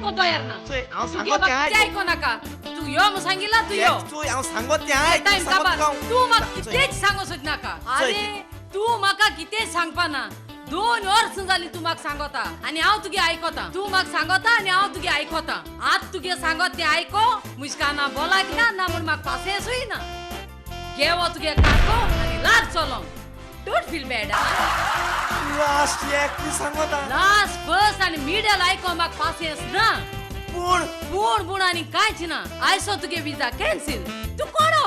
आयको तयार ना चोय हांव तुगे सांगो तें म्हाका आयक. कितें आयको नाका तू यो म्हणून सांगितला तू यो चोय हांव सांगो तें आयक. टाइम सांगो काबार तुका तू म्हाका कितेंच सांगो सोदनाका अरे तू म्हाका कितेंच सांगपा ना 2 वर्स जाली तू म्हाका सांगता आनी हांव तुगे आयकोता तू म्हाका सांगता आनी हांव तुगे आयकोता आज तुगे सांगत तें आयको मुजका ना बोलाक ना म्हूण म्हाका पासेंसूय ना घेवो तुगे काको आनी लाग चलो डोंट फील बॅड लास्ट एक तू सांगोता. लास्ट फर्स्ट आनी मिडल आयको म्हाका पासेंस ना पूण पूण आनी कांयच ना आयसो तुगे विजा कॅन्सील तू कोणा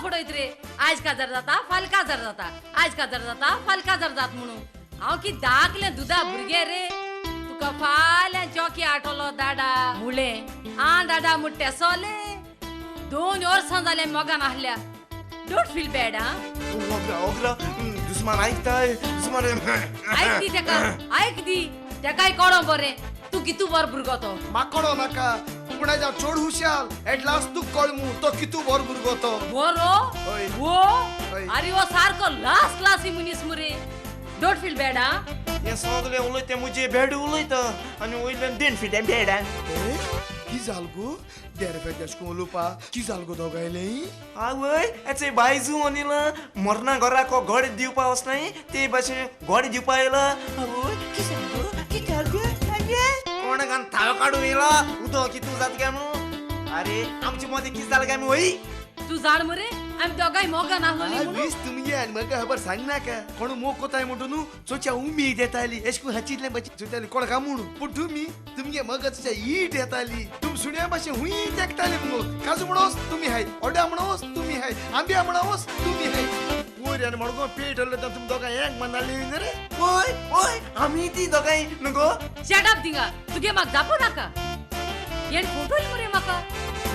फुटयत रे आज काजार जाता फाल काजार जाता आज काजार जाता फाल काजार जात म्हणून हांव की धाकलें दुधा भुरगें रे तुका फाल्यां चॉकी आटलो दाडा मुळे दाडा मुट्टे सोले 2 वर्सां जाले मोगान आहल्या डोंट फील बॅड ओगरा दुस्मान आयकताय दुस्मान ऐक दी तेकाय कळो बरें तू कितू बर भुरगो तो म्हाका कळो नाका पूण हांव चड हुशार एट लास्ट तूं कळमू तो कितू बर भुरगो तो बरो हय. वो हय. अरे वो सारको लास्ट क्लासी मनीस मुरे डोंट फील बॅड हें सगलें उलयता मुजे बेड उलयता आनी वयल्यान देन फिट बेड. की जाल गो देरफे देशको उलोवपा की जाल गो दोगायलें आवय याचे बायजू अनिला मरणा घराको घोडे दिवपा वचनाय ते भाशेन घोडे दिवपा येला आवय की सांगो की करगे आगे कोण गान थाळ काढून येला उदो की तू जात काय म्हणून अरे आमची मध्ये किस जाल काय वय तू जाण मरे आमी दोगाय मोगान आहलोली म्हणून वीस तुमगे आनी म्हाका खबर सांग नाका कोण मोग कोताय म्हणून न्हू चोच्या उमेद येताली एशकू हाचितले बची चोच्याली कोण का म्हणून पूण तुमगे म्हाका चोच्या ईट येताली तुम सुण्या भाशे हुई देखताली मगो काजू म्हणोस तुमी हाय ओड्या म्हणोस तुमी हाय आंब्या म्हणोस तुमी हाय पोर आनी म्हणगो पेट हल्लो तर तुम दोगां एक मनाली रे ओय ओय आम्ही ती दोगाय नको शट अप दिंगा तुगे म्हाका जापो नाका येन फोटोय मरे म्हाका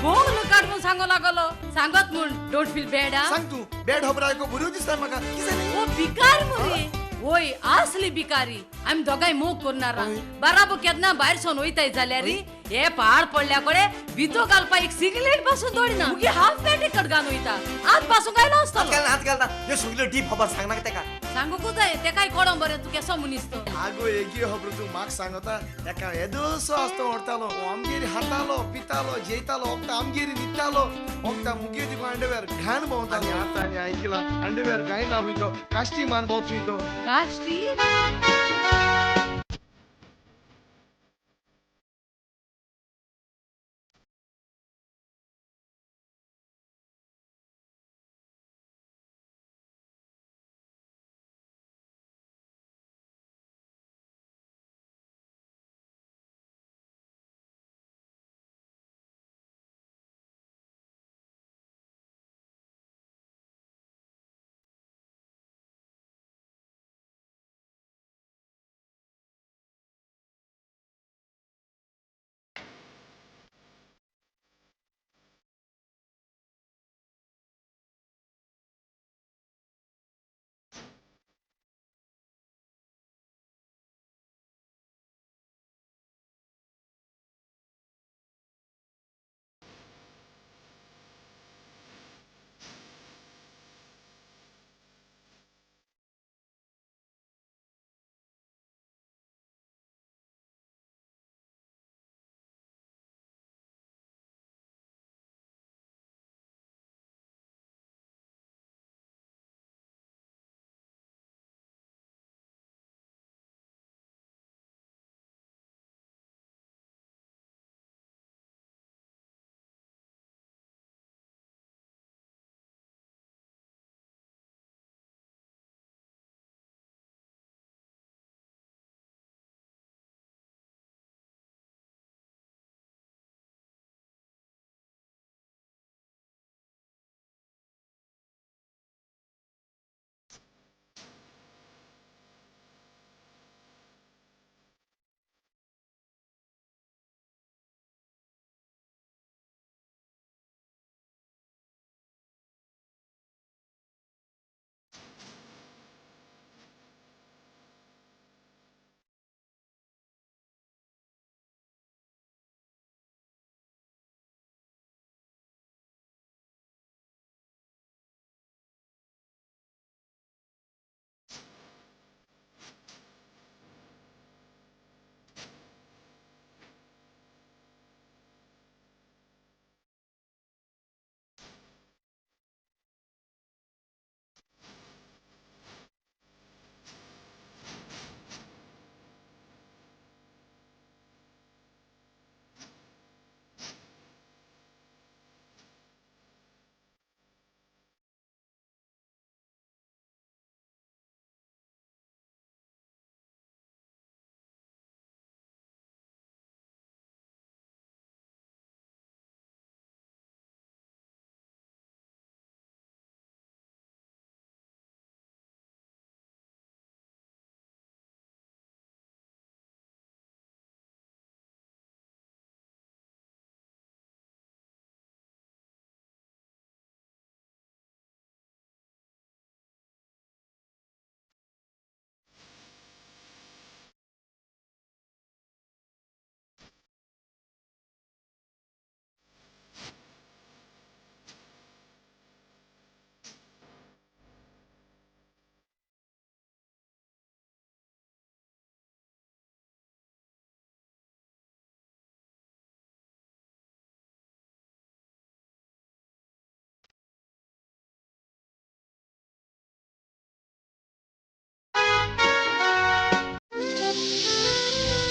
भोग काढ म्हणून सांगो लागलो सांगत म्हूण डोंट फील बॅड सांग तू बॅड खबर आयको बऱ्यो दिसता म्हाका की जालें ओ भिकार मरे ओय असली भिकारी आमी दोगाय मोग करनारा बाराबो केदना भायर सोन वयताय जाल्यार हे पहाड पडल्या कडे भितो घालपा एक सिगलेट पासून दवडिना मुगे हाफ पॅन्ट कट वयता आज पासून काय आसतलो हात घालता हे सगळं डीप खबर सांग नाका तेका सांगू कोताय ते काय कळो बरें तू केसो मनीस तो आगो एगी खबर तू म्हाका सांगता एका येदोसो आसतो व्हरतालो आमगेरी हातालो पितालो जेयतालो ओक्ता आमगेरी न्हिदतालो ओक्ता मुगे तुका अंडरवेअर घाण भोंवतालो आतां आनी आयकला अंडरवेअर घायना वयतो काश्टी मान भोंवतो काश्टी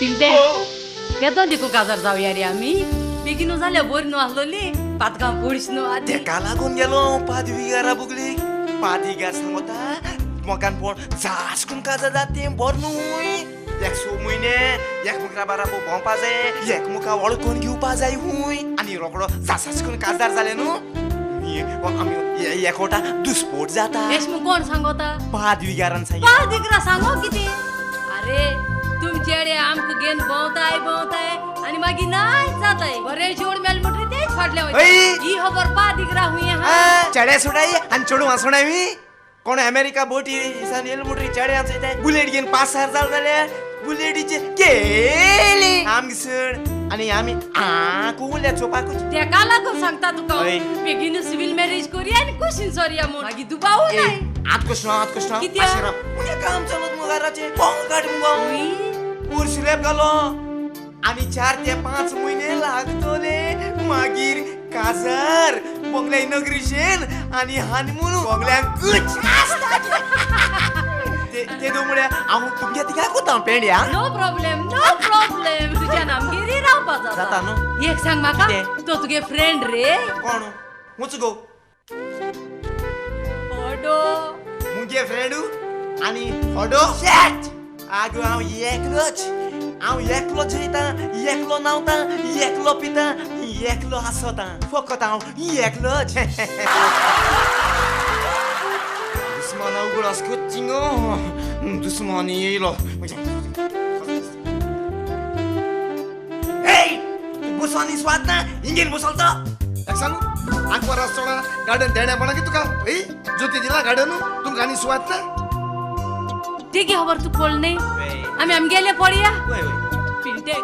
पिंटे केदो लिकू काजार जाऊया रे आम्ही बेगीन झाल्या बोर न्हू आसलोली पातगांव पोळीस न्हू आधी तेका लागून गेलो पादविगारा बुगली पादविगार सांगता मोकान पोण जास्कून काजा जाते बर न्हूय एक सो म्हयने एकमुखा बाराबो भोंवपा जाय एकमुखा वळखून घेवपा जाय हुंय आनी रोकडो जासासकून काजदार जाले न्हू आमी एकोटा दुस्फोट जाता यश मग कोण सांगता पादविगारान सांगितलं पा दिकरा सांगो किती अरे तुमचेडे आमक घेन भोंवताय आणि मागी नाय जाताय बरे जोड मेल मोटरी तेच फाटले होते ऐ! ही खबर पा दिकरा हुई हा चढ्या सोडाई आणि चढू वासोडावी कोण अमेरिका बोटी येल मोटरी चढ्या येते बुलेट घेऊन 5,000 जाल जाल्या बुलेटीचे केली आमगे सड आणि आम्ही कोल्या चोपाकू त्या का लागून सांगता तुका ऐ! बेगीन सिव्हिल मॅरेज करूया आणि कुशीन सोरिया म्हणून मागी दुबाव नाही आत कृष्ण किती? पुण्या काम चालत मुगाराचे पोंग काढ मुगा ऊर स्लॅब घालो आणि 4 ते 5 महिने लागतले मागीर काजार बंगल्या नगरीशेन आणि हानमून बंगल्यांक ते दोमुळे हांव तुमच्या तिका कोता पेंड्या नो प्रॉब्लेम तुझ्या नामगिरी रावपा जाता न्हू एक सांग म्हाका कितें? तो तुगे फ्रेंड रे कोण मुच गो ओडो मुगे फ्रेंडू आणि हॉडो शॅट आगो हांव एकलो जयता एकलो नावता एकलो पिता एकलो हांसता फकत हांव एकलोच दुस्मान उगडास कोचिंगो दुस्मान येयलो Hey! बुसानी स्वाद ना इंजिन बुसलतो एक सांगू आंकवा रस्तोडा गार्डन देण्या पण की तुका ए ज्योती दिला गार्डन तुमका आणि सुवात ना ठीक आहे खबर तू कोल नाही आम्ही गेले पडया वय वय पिंटे ओ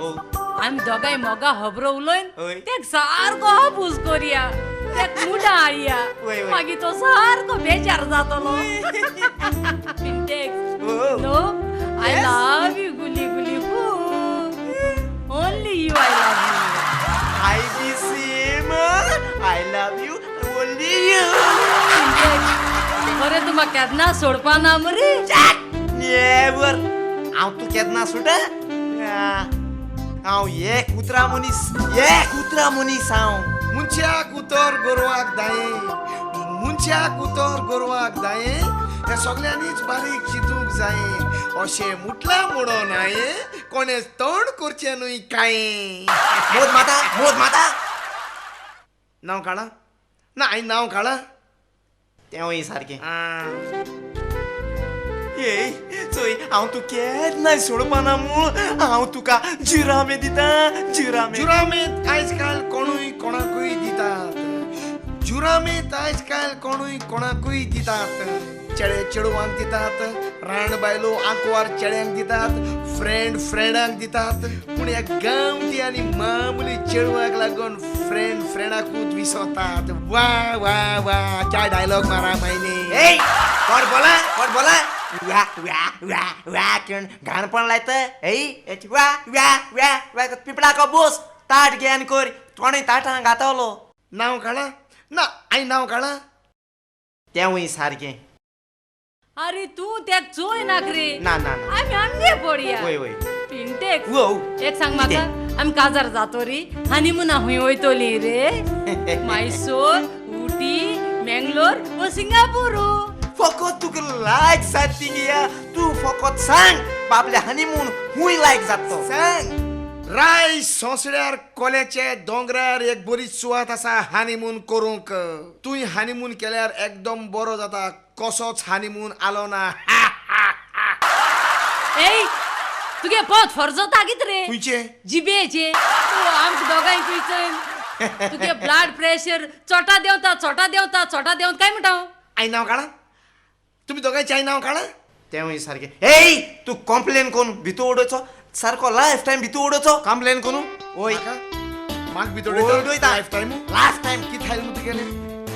आम्ही दोगाय मोगा हबरो उलोयन ओय. ते सारको हापूस करूया ते मुडा आळया वय, वय. मागी तो सारको बेजार जातलो पिंटे ओ नो आय लव यू गुली गुली only you I love you I be same I love you only you अरे तुम्हा केदना सोडपा ना मरे Never हांव तू केदना सुट हांव एक उतरा मनीस हांव मुंच्याक उतर गोरवाक दाये हे सगळ्यांनीच बारीक चिंतूंक जाये अशें मुटला म्हणून हाये कोणे तोंड करचें न्हय काय मोद माता नांव काढा ना हांवें नांव काढा तेवूय सारकें ए चोय हांव तू केन्नाय सोडपाना म्हूण हांव तुका जिरामे दिता जुरामेत आयज काल कोणूय कोणाकूय दितात चेडे चेडवांक दितात राण बायलो आंकवार चेड्यांक दितात फ्रेंड फ्रेंडांक दितात पूण ह्या गांवठी आनी मामुली चेडवाक लागून फ्रेंडाकूच विसरतात वा वा वा क्या डायलॉग मारा मायने ए कोण बोला घाणपण लायत पिपळा का बोस ताट घे आनी कर कोणें ताटां घातलो नांव काढा ना हांवें नांव काढा तेवूय सारकें अरे तू त्याक चोय नाक रे ना आम्ही अंगे पडया वय पिंटे वो एक सांग म्हाका आमी काजार जातो रे हनीमुना हुंय वयतली रे मैसूर उटी मेंगलोर व सिंगापूर फकत तुका लायक जाती गे तू फकत सांग बाबले हनीमून हुंय लायक जातो सांग राय सोंसड्यार कोल्याचे दोंगरार एक बरी सुवात आसा हानिमून करूंक तुय हानिमून केल्यार एकदम बरो जाता कसोच हानिमून आलो ना ए तुगे पोत फरजता कित रे खुंयचे जिबेचे तू आमक दोगांय कुयचन तुगे ब्लड प्रेशर चोटा देवता काय म्हणटा हांवें नांव काढा तुम्ही दोगांयचे हांवें नांव काढा तेवूय सारकें ए तू कॉम्प्लेन कोण भितर उडोवचो सारको लायफ टायम भितर उडोवचो कॉम्प्लेन कोण ओय माग भितर उडयता. लायफ टायम कित खायला तू गेले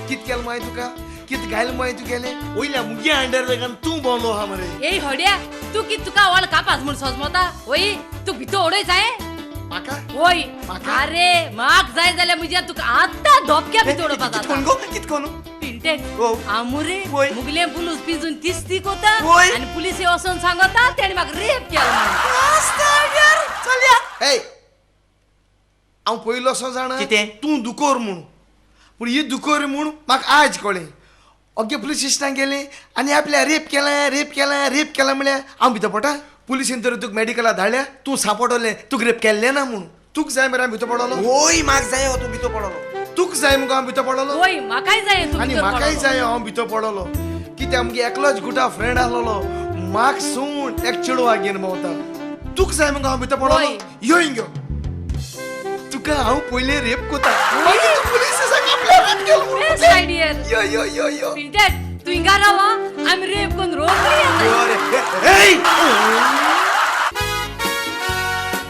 कित केलें माय तुका कित घायल माय तू गेले वयल्या मुगे अंडर वेगान तू बोलो हा मरे ए होड्या तू कित तुका वळ कापास म्हूण सोजमोता ओय तू भितर उडय जाय म्हाका ओय म्हाका? अरे माक जाय जाल्यार मुजे तुका आत्ता धोपक्या भितर उडोवपा कितकोन जाता गो कितकोन पिंटे ओ. आमुरे ओय. मुगले पुलूस पिजून तिस्ती कोता ओय. आणि पुलिस वचून सांगता तेणे म्हाका रेप केलो म्हणून. चल ए हांव पयलो असो जाणा कितें? तूं दुकोर म्हूण पूण ही दुकोर म्हूण म्हाका आज कळ्ळें ओगे पुलीस स्टेशनाक गेले आनी आपल्या रेप केला म्हळ्यार हांव भितर पडटा पुलिसेन तर तुका मेडिकला धाडल्या तूं सांपडवलें तुका रेप केल्लें ना म्हूण तुका जाय मरे हांव भितर पडलो ओय म्हाक जाय तूं भितर पडलो तुका जाय मुगो हांव भितर पडलो होय म्हाकाय जाय तू आनी भितर म्हाकाय पडलो. जाय हांव भितर पडलो कित्याक आमगे एकलोच गुटा फ्रेंड आसलो म्हाक सून एक चेडवा घेवन भोंवता तुका जाय मुगो हांव भितर पडलो होय. यो हिंगो तुका हांव पयलें रेप कोता मागीर तूं पुलिसाक आपल्या रेप केलो म्हणून Best कोताय. idea. यो यो यो यो Prudent, तू हिंगा रावा आम्ही रेप करून रोज येता यो रे. ए, ए,